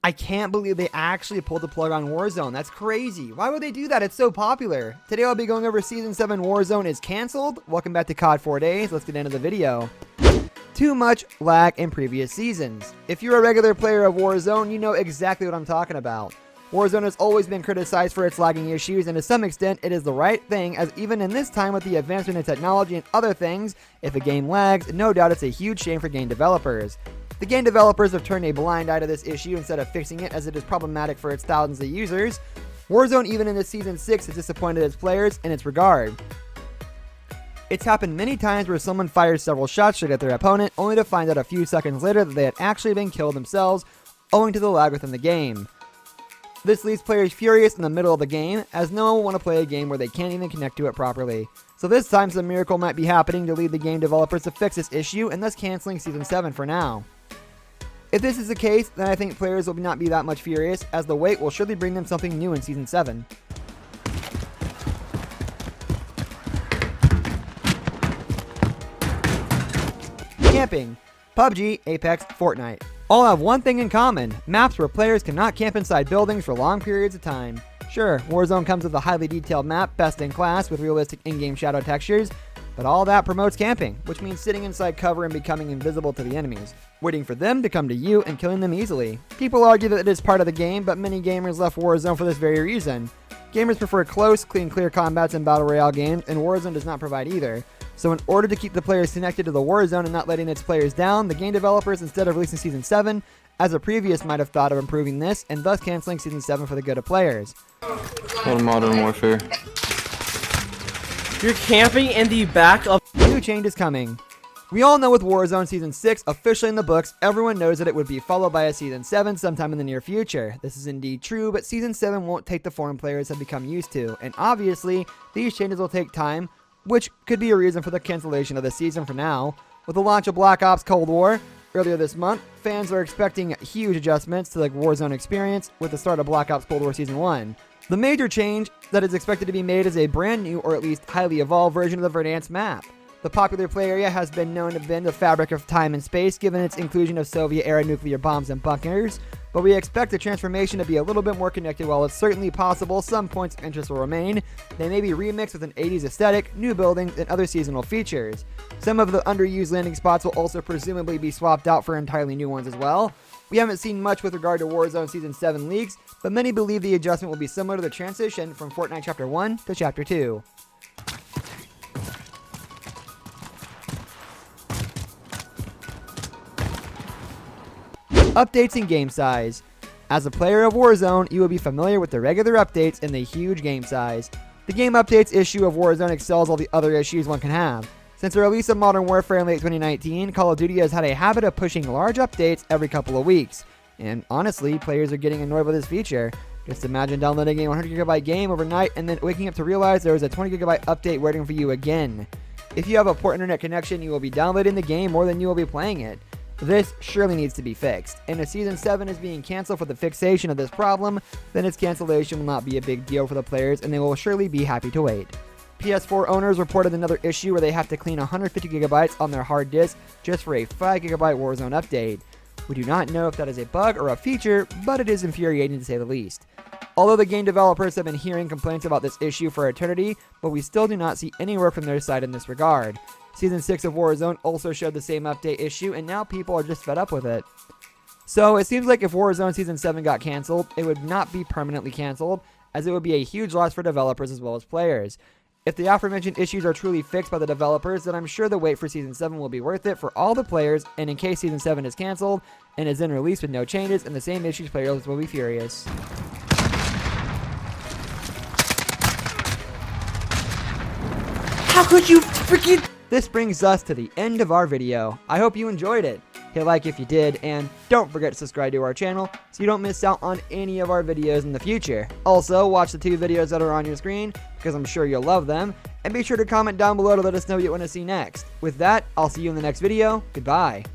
I can't believe they actually pulled the plug on Warzone. That's crazy. Why would they do that? It's so popular. Today I'll be going over Season 7 Warzone is canceled. Welcome back to COD 4 Days. Let's get into the video. Too much lag in previous seasons. If you're a regular player of Warzone, you know exactly what I'm talking about. Warzone has always been criticized for its lagging issues, and to some extent, it is the right thing, as even in this time with the advancement in technology and other things, if a game lags, no doubt it's a huge shame for game developers. The game developers have turned a blind eye to this issue instead of fixing it, as it is problematic for its thousands of users. Warzone, even in this Season 6, has disappointed its players in its regard. It's happened many times where someone fires several shots straight at their opponent, only to find out a few seconds later that they had actually been killed themselves, owing to the lag within the game. This leaves players furious in the middle of the game, as no one will want to play a game where they can't even connect to it properly. So this time some miracle might be happening to lead the game developers to fix this issue, and thus canceling Season 7 for now. If this is the case, then I think players will not be that much furious, as the wait will surely bring them something new in Season 7. Camping. PUBG, Apex, Fortnite. All have one thing in common: maps where players cannot camp inside buildings for long periods of time. Sure, Warzone comes with a highly detailed map, best in class, with realistic in-game shadow textures, but all that promotes camping, which means sitting inside cover and becoming invisible to the enemies, waiting for them to come to you and killing them easily. People argue that it is part of the game, but many gamers left Warzone for this very reason. Gamers prefer close, clear combats in battle royale games, and Warzone does not provide either. So in order to keep the players connected to the Warzone and not letting its players down, the game developers, instead of releasing Season 7, as a previous might have thought of improving this, and thus canceling Season 7 for the good of players. On Modern Warfare. You're camping in the back of... New change is coming. We all know with Warzone Season 6 officially in the books, everyone knows that it would be followed by a Season 7 sometime in the near future. This is indeed true, but Season 7 won't take the form players have become used to, and obviously, these changes will take time, which could be a reason for the cancellation of the season for now. With the launch of Black Ops Cold War earlier this month, fans are expecting huge adjustments to the Warzone experience with the start of Black Ops Cold War Season 1. The major change that is expected to be made is a brand new, or at least highly evolved, version of the Verdansk map. The popular play area has been known to bend the fabric of time and space, given its inclusion of Soviet-era nuclear bombs and bunkers, but we expect the transformation to be a little bit more connected. While it's certainly possible some points of interest will remain, they may be remixed with an 80s aesthetic, new buildings, and other seasonal features. Some of the underused landing spots will also presumably be swapped out for entirely new ones as well. We haven't seen much with regard to Warzone Season 7 leaks, but many believe the adjustment will be similar to the transition from Fortnite Chapter 1 to Chapter 2. Updates in game size. As a player of Warzone, you will be familiar with the regular updates and the huge game size. The game updates issue of Warzone excels all the other issues one can have. Since the release of Modern Warfare in late 2019, Call of Duty has had a habit of pushing large updates every couple of weeks. And honestly, players are getting annoyed with this feature. Just imagine downloading a 100GB game overnight and then waking up to realize there is a 20GB update waiting for you again. If you have a poor internet connection, you will be downloading the game more than you will be playing it. This surely needs to be fixed, and if Season 7 is being canceled for the fixation of this problem, then its cancellation will not be a big deal for the players, and they will surely be happy to wait. PS4 owners reported another issue where they have to clean 150GB on their hard disk just for a 5GB Warzone update. We do not know if that is a bug or a feature, but it is infuriating to say the least. Although the game developers have been hearing complaints about this issue for eternity, but we still do not see any work from their side in this regard. Season 6 of Warzone also showed the same update issue, and now people are just fed up with it. So it seems like if Warzone Season 7 got cancelled, it would not be permanently cancelled, as it would be a huge loss for developers as well as players. If the aforementioned issues are truly fixed by the developers, then I'm sure the wait for Season 7 will be worth it for all the players, and in case Season 7 is cancelled and is then released with no changes and the same issues, players will be furious. How could you freaking... This brings us to the end of our video. I hope you enjoyed it. Hit like if you did, and don't forget to subscribe to our channel so you don't miss out on any of our videos in the future. Also, watch the 2 videos that are on your screen, because I'm sure you'll love them, and be sure to comment down below to let us know what you want to see next. With that, I'll see you in the next video. Goodbye.